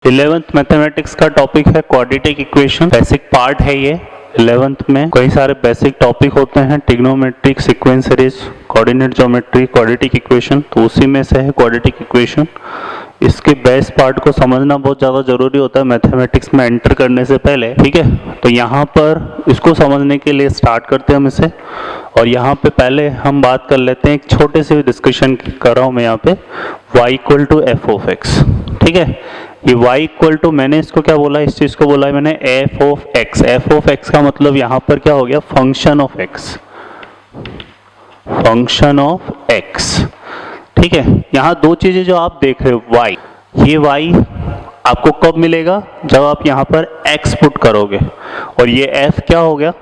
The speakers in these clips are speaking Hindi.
11th मैथमेटिक्स का टॉपिक है क्वाड्रेटिक इक्वेशन। बेसिक पार्ट है ये। 11th में कई सारे बेसिक टॉपिक होते हैं, trigonometric, sequence series, coordinate geometry, quadratic equation, तो उसी में से है क्वाड्रेटिक इक्वेशन। इसके बेस पार्ट को समझना बहुत ज़्यादा जरूरी होता है मैथमेटिक्स में एंटर करने से पहले, ठीक है। तो यहाँ पर इसको समझने के लिए स्टार्ट करते हैं हम इसे, और यहाँ पे पहले हम बात कर लेते हैं, एक छोटे से डिस्कशन कर रहा हूँ मैं यहाँ पे, y equal to f of x, ठीक है। ये y इक्वल टू, मैंने इसको क्या बोला, इस चीज को बोला है मैंने f of x। f of x का मतलब यहाँ पर क्या हो गया, function of x, function of x, ठीक है। यहाँ दो चीजें जो आप देख रहे हो, y, ये y आपको कब मिलेगा, जब आप यहाँ पर x पुट करोगे, और ये f क्या हो गया,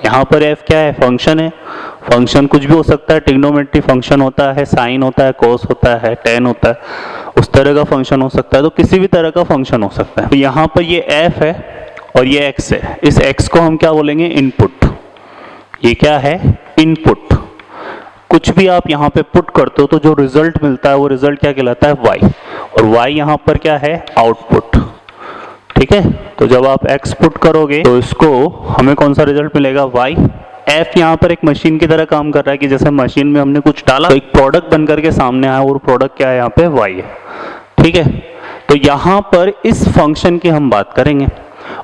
यहाँ पर f क्या है, फंक्शन है। फंक्शन कुछ भी हो सकता है, ट्रिग्नोमेट्री फंक्शन होता है, साइन होता है, कोस होता है, टेन होता है, उस तरह का फंक्शन हो सकता है, तो किसी भी तरह का फंक्शन हो सकता है। तो यहाँ पर ये f है और ये x है, इस x को हम क्या बोलेंगे, इनपुट। ये क्या है, इनपुट। कुछ भी आप यहाँ पे पुट करते हो तो जो रिजल्ट मिलता है वो रिजल्ट क्या कहलाता है, y, और y यहाँ पर क्या है, आउटपुट, ठीक है। तो जब आप x पुट करोगे तो इसको हमें कौन सा रिजल्ट मिलेगा, y। f यहाँ पर एक मशीन की तरह काम कर रहा है कि जैसे मशीन में हमने कुछ डाला तो एक प्रोडक्ट बन करके सामने आया, और प्रोडक्ट क्या है, यहाँ पे y है, ठीक है। तो यहाँ पर इस फंक्शन की हम बात करेंगे,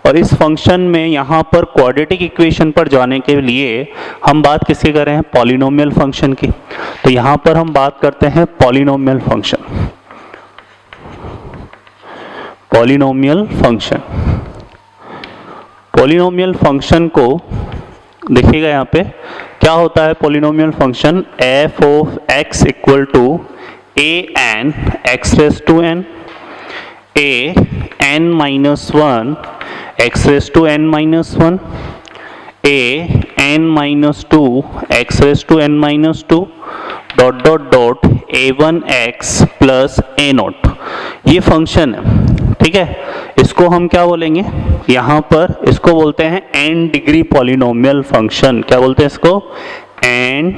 और इस फंक्शन में यहाँ पर क्वाड्रेटिक इक्वेशन पर जाने के लिए हम बात किसकी कर रहे हैं, पॉलिनोमियल फंक्शन की। तो यहाँ पर हम बात करते हैं polynomial function, polynomial function. Polynomial function को देखिएगा यहाँ पे क्या होता है, polynomial function f of x equal to a n x raise to n, a n minus 1 x raise to n minus 1, a n minus 2 x raise to n minus 2, dot dot dot a1x plus a naught. ये फंक्शन है, ठीक है। इसको हम क्या बोलेंगे, यहाँ पर इसको बोलते हैं n डिग्री पॉलिनोमियल फंक्शन। क्या बोलते हैं इसको, n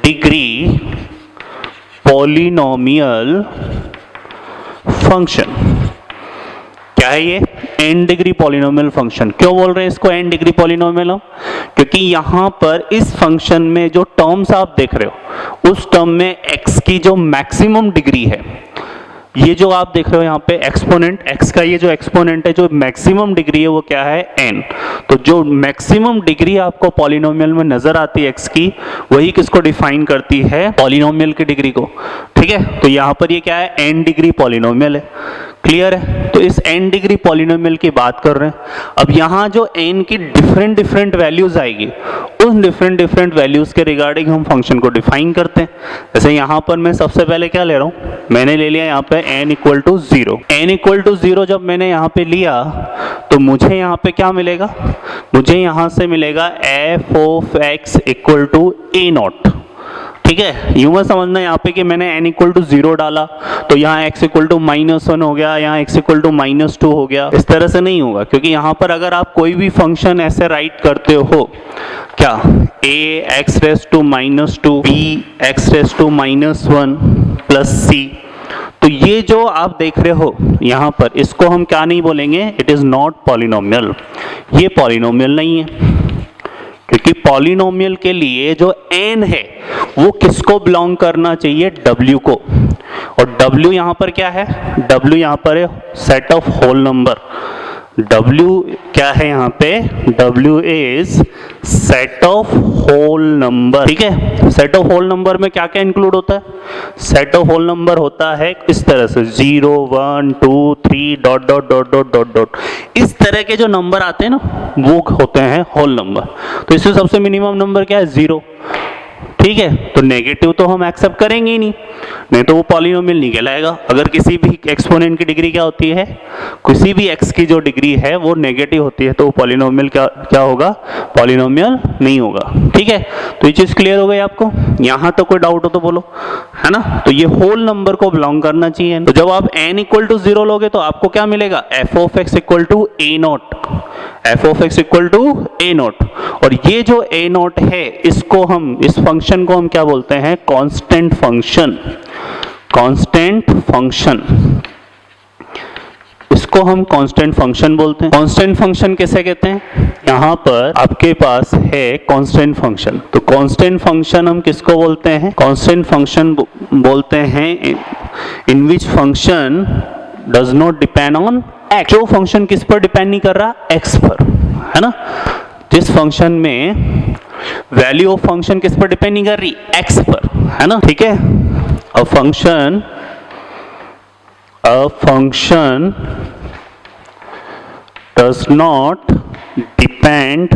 डिग्री पॉलिनोमियल फंक्शन। क्या है ये, n डिग्री पॉलिनोमियल फंक्शन। क्यों बोल रहे हैं इसको n डिग्री पॉलिनोमियल, क्योंकि यहाँ पर इस फंक्शन में जो टर्म्स आप देख रहे हो उस टर्म में x की जो मैक्सिमम डिग्री है, ये जो आप देख रहे हो यहाँ पे एक्सपोनेंट x का, ये जो एक्सपोनेंट है, जो मैक्सिमम डिग्री है वो क्या है, n। तो जो मैक्सिमम डिग्री आपको पॉलिनोमियल में नजर आती है x की, वही किसको डिफाइन करती है, पॉलिनोमियल की डिग्री को, ठीक है। तो यहाँ पर ये क्या है, n डिग्री पॉलिनोमियल है, क्लियर है। तो इस n डिग्री पॉलिनोमियल की बात कर रहे हैं। अब यहाँ जो n की डिफरेंट डिफरेंट वैल्यूज आएगी, उन डिफरेंट डिफरेंट वैल्यूज के रिगार्डिंग हम फंक्शन को डिफाइन करते हैं। जैसे यहाँ पर मैं सबसे पहले क्या ले रहा हूँ, मैंने ले लिया यहाँ पे n equal to 0। n equal to 0 जब मैंने यहाँ पे लिया तो मुझे यहाँ पे क्या मिलेगा, मुझे यहाँ से मिलेगा f of x equal to a naught, ठीक है। यूं मत समझना यहाँ पे कि मैंने n इक्वल टू 0 डाला तो यहाँ x इक्वल टू -1 हो गया, यहाँ x इक्वल टू -2 हो गया, इस तरह से नहीं होगा। क्योंकि यहाँ पर अगर आप कोई भी फंक्शन ऐसे राइट करते हो, क्या, a x raise to -2, b x raise to -1 plus c, तो ये जो आप देख रहे हो यहाँ पर, इसको हम क्या नहीं बोलेंगे, इट इज नॉट पॉलिनोमियल। ये पॉलिनोमियल नहीं है, क्योंकि पॉलिनोमियल के लिए जो n है वो किसको बिलोंग करना चाहिए, w को। और w यहाँ पर क्या है, w यहाँ पर है set of whole number. w क्या है यहाँ पे, w is set of whole number, ठीक है। सेट ऑफ होल नंबर में क्या क्या इंक्लूड होता है, सेट ऑफ होल नंबर होता है इस तरह से 0 1 2 3 dot dot dot dot dot dot, इस तरह के जो नंबर आते हैं ना वो होते हैं होल नंबर। तो इसमें सबसे मिनिमम नंबर क्या है, 0, ठीक है। तो नेगेटिव तो हम एक्सेप्ट करेंगे ही नहीं तो वो पॉलिनोमियल नहीं कहलाएगा। अगर किसी भी एक्सपोनेंट की डिग्री क्या होती है, किसी भी x की जो डिग्री है वो नेगेटिव होती है, तो वो पॉलिनोमियल क्या होगा, पॉलिनोमियल नहीं होगा, ठीक है। तो ये चीज क्लियर हो गई आपको, यहाँ तो कोई डाउट हो तो बोलो, है ना। तो ये होल नंबर को बिलोंग करना चाहिए। तो जब आप n इक्वल टू 0 लोगे तो आपको क्या मिलेगा, f of x equal to a naught, f of x equal to a naught. और ये जो a नॉट है, इसको हम, इस फंक्शन को हम क्या बोलते हैं, कांस्टेंट फंक्शन, कांस्टेंट फंक्शन। इसको हम कांस्टेंट फंक्शन बोलते हैं। कांस्टेंट फंक्शन किसे कहते हैं? यहाँ पर आपके पास है कांस्टेंट फंक्शन, तो कांस्टेंट फंक्शन हम किसको बोलते हैं? कांस्टेंट फंक्शन बोलते हैं in which function does not depend on X. जो फंक्शन किस पर डिपेंड नहीं कर रहा? एक्स पर, है ना। जिस फंक्शन में वैल्यू ऑफ फंक्शन किस पर डिपेंड नहीं कर रही? एक्स पर, है ना, ठीक है। A function does not depend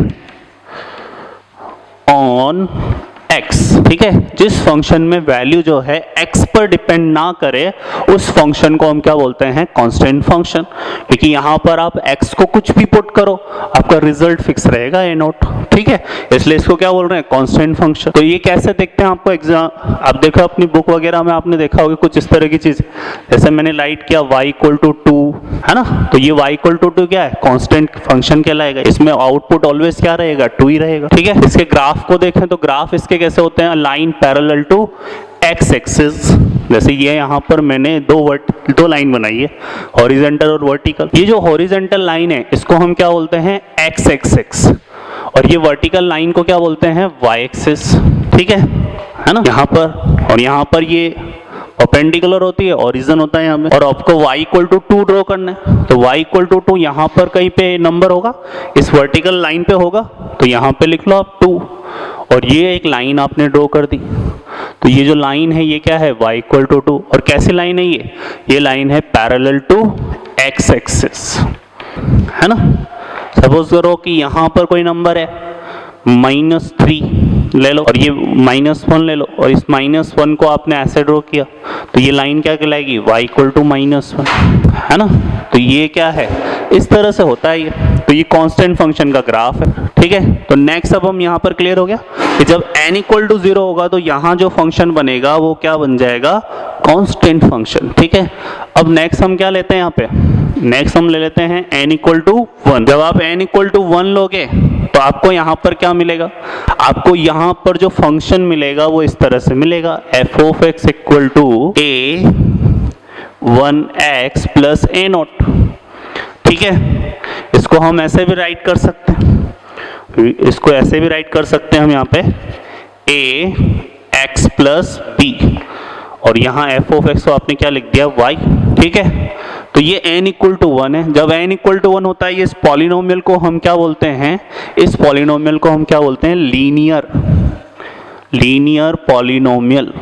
on x, ठीक है। जिस फंक्शन में वैल्यू जो है x पर डिपेंड ना करे उस फंक्शन को हम क्या बोलते हैं? Constant function. क्योंकि यहाँ पर आप x को कुछ भी पुट करो आपका रिजल्ट फिक्स रहेगा a नॉट, ठीक है। इसलिए इसको क्या बोल रहे हैं? Constant function. तो ये कैसे देखते हैं? आपको एग्जाम आप देखो अपनी बुक वगैरह में आपने देखा होगा कुछ इस तरह की चीज, जैसे मैंने लाइट किया y इक्वल टू 2, है ना, तो ये y इक्वल टू 2 क्या है? कांस्टेंट फंक्शन कहलाएगा। इसमें आउटपुट ऑलवेज क्या रहेगा? 2 ही रहेगा, ठीक है। इसके ग्राफ को देखें तो ग्राफ इसके कैसे होते हैं? Line parallel to x axis. जैसे ये यहाँ पर मैंने दो लाइन बनाई है, हॉरिजॉन्टल और वर्टिकल। ये जो हॉरिजॉन्टल लाइन है इसको हम क्या बोलते हैं? एक्स एक्सिस, और ये वर्टिकल लाइन को क्या बोलते हैं? वाई एक्सिस, ठीक है ना। यहाँ पर और यहाँ पर ये परपेंडिकुलर होती है, ओरिजिन होता है यहाँ पे, और आपको y इक्वल टू 2 ड्रॉ करना है। तो y इक्वल टू 2 यहाँ पर कहीं पे नंबर होगा, इस वर्टिकल लाइन पे होगा, तो यहाँ पे लिख लो आप 2, और ये एक लाइन आपने ड्रॉ कर दी। तो ये जो लाइन है ये क्या है? y equal to 2। और कैसी लाइन है ये लाइन है पैरेलल टू x एक्सिस, है ना। सपोज करो कि यहाँ पर कोई नंबर है -3 ले लो, और ये -1 ले लो, और इस -1 को आपने ऐसे ड्रॉ किया, तो ये लाइन क्या कहलाएगी? y इक्वल टू -1, है ना। तो ये क्या है? इस तरह से होता है ये। तो ये कांस्टेंट फंक्शन का ग्राफ है, ठीक है। तो नेक्स्ट अब हम यहाँ पर क्लियर हो गया कि जब n इक्वल टू 0 होगा तो यहाँ जो फंक्शन बनेगा वो क्या बन जाएगा? कांस्टेंट फंक्शन, ठीक है। अब नेक्स्ट हम क्या लेते हैं यहाँ पे? नेक्स्ट हम ले लेते हैं n इक्वल टू 1। जब आप n इक्वल टू 1 लोगे तो आपको यहाँ पर क्या मिलेगा? आपको यहाँ पर जो फंक्शन मिलेगा वो इस तरह से मिलेगा, f of x equal to a 1x plus a naught, ठीक है। इसको हम ऐसे भी राइट कर सकते हैं, इसको ऐसे भी राइट कर सकते हैं हम यहाँ पे a x प्लस b, और यहाँ f ऑफ x को आपने क्या लिख दिया? y, ठीक है। तो ये n इक्वल टू 1 है। जब n इक्वल टू 1 होता है इस पॉलिनोमियल को हम क्या बोलते हैं? इस पॉलिनोमियल को हम क्या बोलते हैं? Linear polynomial.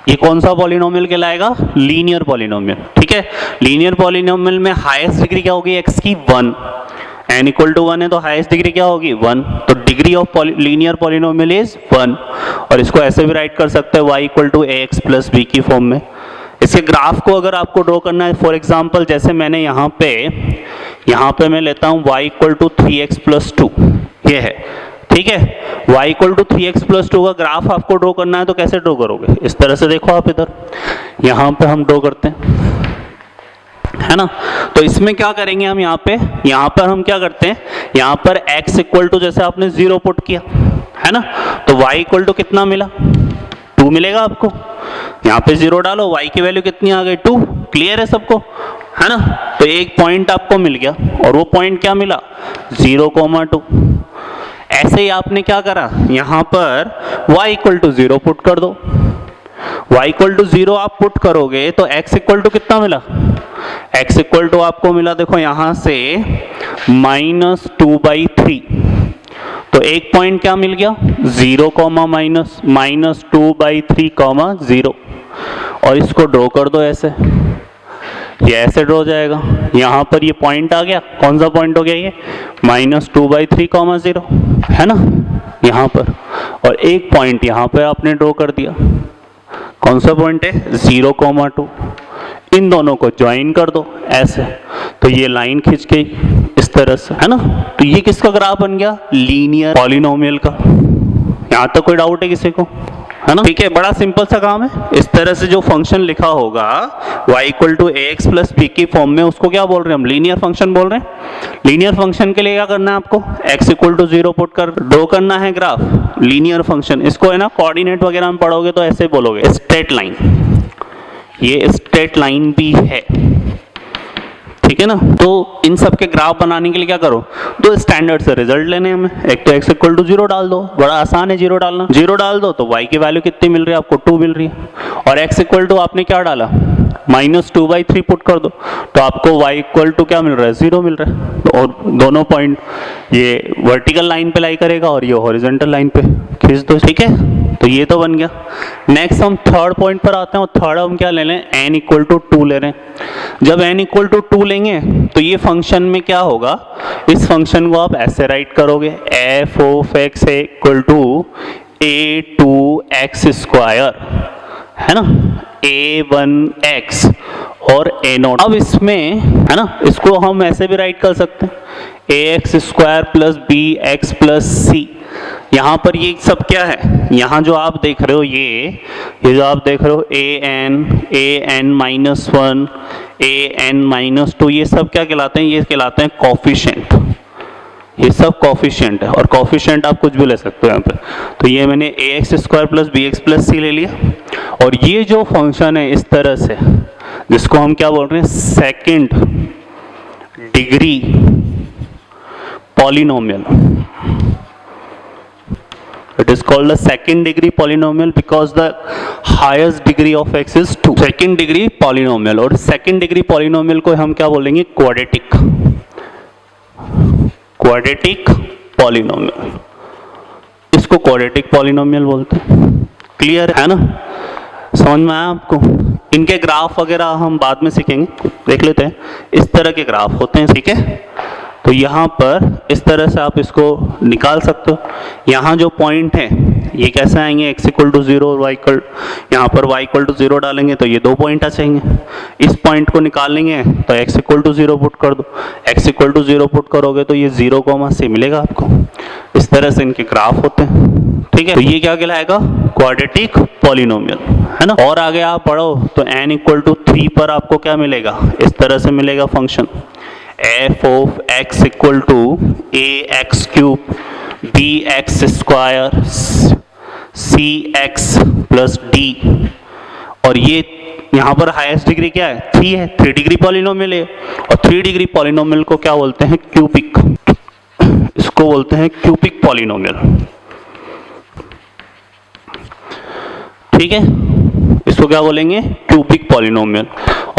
ये कौन सा पॉलिनोमियल कहलाएगा? लीनियर पॉलिनोमियल, ठीक है। लीनियर पॉलिनोमियल में हाईएस्ट डिग्री क्या होगी? x की 1। n इक्वल टू 1 है तो हाईएस्ट डिग्री क्या होगी? 1। तो degree of linear polynomial is 1। और इसको ऐसे भी राइट कर सकते हैं y equal to ax plus b की फॉर्म में। इसके ग्राफ को अगर आपको ड्रॉ करना है, फॉर एग्जांपल जैसे मैंने यहाँ पे मैं लेता हूँ y equal to 3x plus 2, ये है, ठीक है। y equal to 3x plus 2 का ग्राफ आपको ड्रॉ करना है तो कैसे ड्रॉ करोगे? इस तरह से देखो आप, इधर यहाँ पे हम ड्रॉ करते हैं, है ना। तो इसमें क्या करेंगे हम? यहाँ पर हम क्या करते हैं? यहाँ पर x इक्वल टू जैसे आपने 0 पुट किया, है ना, तो y इक्वल टू कितना मिला? 2 मिलेगा आपको। यहाँ पे 0 डालो, y की वैल्यू कितनी आ गई? 2। क्लियर है सबको, है ना। तो एक पॉइंट आपको मिल गया, और वो पॉइंट क्या मिला? 0,2। ऐसे ही आपने क्या करा? यहाँ पर y इक्वल टू 0 पुट कर दो। y इक्वल टू 0 आप पुट करोगे तो x इक्वल टू कितना मिला? x इक्वल टू आपको मिला, देखो यहाँ से -2/3। तो एक पॉइंट क्या मिल गया? 0, -2/3, 0। और इसको ड्रॉ कर दो ऐसे, ये ऐसे ड्रॉ हो जाएगा। यहाँ पर ये पॉइंट आ गया, कौन सा पॉइंट हो गया ये? -2/3, 0, है ना, यहाँ पर। और एक पॉइंट यहाँ पर आपने ड्रॉ कर दिया, कौन सा पॉइंट है? 0,2। इन दोनों को ज्वाइन कर दो ऐसे, तो ये लाइन खींच गई इस तरह से, है ना। तो ये किसका ग्राफ बन गया? लीनियर पॉलिनोमियल का। यहाँ तक कोई डाउट है किसी को? है ना, ठीक है। बड़ा सिंपल सा काम है। इस तरह से जो फंक्शन लिखा होगा y equal to ax plus b की फॉर्म में, उसको क्या बोल रहे हैं हम? लीनियर फंक्शन बोल रहे हैं। लीनियर फंक्शन के लिए क्या करना है आपको? x इक्वल टू 0 पुट कर ड्रॉ करना है ग्राफ, लीनियर फंक्शन। इसको है ना कोऑर्डिनेट वगैरह में पढ़ोगे तो ऐसे बोलोगे, स्ट्रेट लाइन। ये स्ट्रेट लाइन भी है, ठीक है ना। तो इन सब के ग्राफ बनाने के लिए क्या करो, दो स्टैंडर्ड से रिजल्ट लेने हमें। एक तो x इक्वल टू 0 डाल दो, बड़ा आसान है 0 डालना। 0 डाल दो तो y की वैल्यू कितनी मिल रही है आपको, 2 मिल रही है। और x इक्वल टू आपने क्या डाला, -2/3 पुट कर दो तो आपको y इक्वल टू क्या मिल रहा है, 0 मिल रहा है। और दोनों पॉइंट ये वर्टिकल लाइन पे लाई करेगा और ये हॉरिजॉन्टल लाइन पे खींच दो, ठीक है। तो ये तो बन गया। नेक्स्ट हम थर्ड पॉइंट पर आते हैं और थर्ड हम क्या ले लें, n इक्वल टू 2 ले रहे हैं। जब n इक्वल टू 2 लेंगे तो ये फंक्शन में क्या होगा, इस फंक्शन को आप ऐसे राइट करोगे, f of x equal to a2x square, है ना, a1x और a0। अब इसमें है ना, इसको हम ऐसे भी राइट कर सकते हैं, ax square plus bx plus c। यहाँ पर ये सब क्या है, यहाँ जो आप देख रहे हो ये जो आप देख रहे हो an माइनस 1 an माइनस 2, ये सब क्या कहलाते हैं, ये कहलाते हैं कोफिशिएंट। ये सब कोफिशिएंट है और कोफिशिएंट आप कुछ भी ले सकते हो यहाँ पे। तो ये मैंने ax square plus bx plus c ले लिया। और ये जो फंक्शन है इस तरह से, जिसको हम क्या बोल रहे हैं, second degree polynomial. It is called the second degree polynomial because the highest degree of x is 2. Second degree polynomial, और second degree polynomial को हम क्या बोलेंगे, quadratic polynomial। इसको quadratic polynomial बोलते हैं। क्लियर है ना, समझ में आया आपको। इनके ग्राफ वगैरह हम बाद में सीखेंगे, देख लेते हैं। इस तरह के ग्राफ होते हैं, ठीक है। तो यहाँ पर इस तरह से आप इसको निकाल सकते हो। यहाँ जो पॉइंट है ये कैसे आएंगे, x इक्वल टू 0 और y इक्वल, यहाँ पर y इक्वल टू 0 डालेंगे तो ये दो पॉइंट आ जाएंगे। इस पॉइंट को निकालेंगे तो x इक्वल टू 0 पुट कर दो, x इक्वल टू 0 पुट करोगे तो ये 0,c मिलेगा आपको। इस तरह से इनके ग्राफ होते हैं, ठीक है। तो ये क्या कहलाएगा, क्वाड्रेटिक पॉलिनोमियल, है ना। और आगे आप पढ़ो तो n इक्वल टू 3 पर आपको क्या मिलेगा, इस तरह से मिलेगा function f of x equal to ax cube bx square cx plus d। और ये यहाँ पर हाईएस्ट डिग्री क्या है, 3 है, 3 डिग्री पॉलिनोमियल है। और 3 डिग्री पॉलिनोमियल को क्या बोलते हैं, क्यूबिक, इसको बोलते हैं क्यूबिक पॉलिनोमियल, ठीक है। इसको क्या बोलेंगे, क्यूबिक पॉलिनोमियल।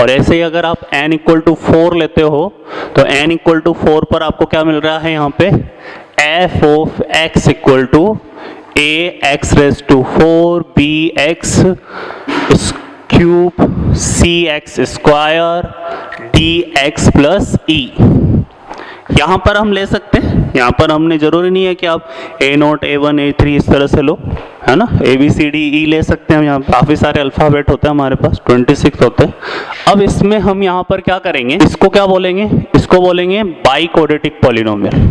और ऐसे ही अगर आप n इक्वल टू 4 लेते हो तो n इक्वल टू 4 पर आपको क्या मिल रहा है, यहाँ पे f of x equal to ax raise to 4 bx cube cx square dx plus e। यहाँ पर हम ले सकते हैं, यहाँ पर हमने जरूरी नहीं है कि आप a0 a1 a3 इस तरह से लो, है ना, ABCDE ले सकते हैं। यहाँ काफ़ी सारे अल्फ़ाबेट होते हैं हमारे पास, 26 होते हैं। अब इसमें हम यहाँ पर क्या करेंगे, इसको क्या बोलेंगे, इसको बोलेंगे by quadratic polynomial.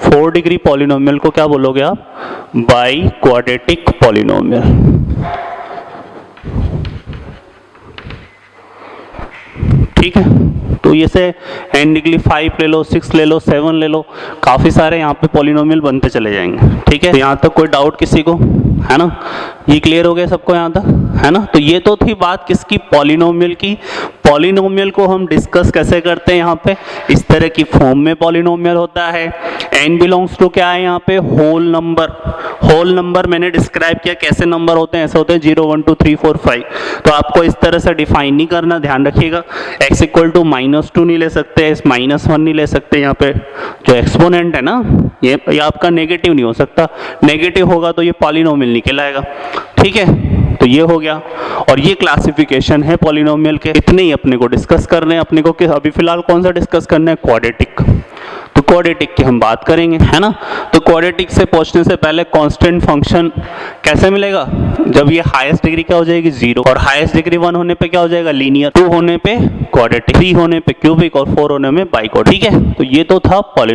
4 degree polynomial को क्या बोलोगे आप, बाई क्वाड्रेटिक पॉलिनोमियल, ठीक है। तो ये से n डिग्री 5 ले लो, 6 ले लो, 7 ले लो, काफ़ी सारे यहाँ पे पॉलिनोमियल बनते चले जाएंगे, ठीक है। तो यहाँ तक कोई डाउट किसी को, है ना, ये क्लियर हो गया सबको यहाँ तक, है ना। तो ये तो थी बात किसकी, पॉलिनोमियल की। पॉलिनोमियल को हम डिस्कस कैसे करते हैं, यहाँ पे इस तरह की फॉर्म में पॉलिनोमियल होता है। n बिलोंग्स टू क्या है, यहाँ पे होल नंबर। होल नंबर मैंने डिस्क्राइब किया कैसे नंबर होते हैं, ऐसे होते हैं 0 1 2 3 4 5। तो आपको इस तरह से डिफाइन नहीं करना, ध्यान रखिएगा। x इक्वल टू -2 नहीं ले सकते, -1 नहीं ले सकते। यहाँ पे जो एक्सपोनेंट है ना, ये आपका नेगेटिव नहीं हो सकता, नेगेटिव होगा तो ये पॉलिनोमियल नहीं कहलाएगा, ठीक है। तो ये हो गया। और ये क्लासिफिकेशन है पॉलिनोमियल के। इतने ही अपने को डिस्कस करने हैं। अपने को अभी फिलहाल कौन सा डिस्कस करना है, क्वाड्रेटिक। तो क्वाड्रेटिक की हम बात करेंगे, है ना। तो क्वाड्रेटिक से पहुंचने से पहले कांस्टेंट फंक्शन कैसे मिलेगा, जब ये हाईएस्ट डिग्री क्या हो जाएगी, 0, और हाईएस्ट डिग्री 1 होने पे क्या हो जाएगा, लीनियर, 2 होने पे क्वाड्रेटिक, 3 होने पे क्यूबिक और 4 होने में बाई क्वाड्रेटिक, ठीक है। तो ये तो था पॉलिनोमियल।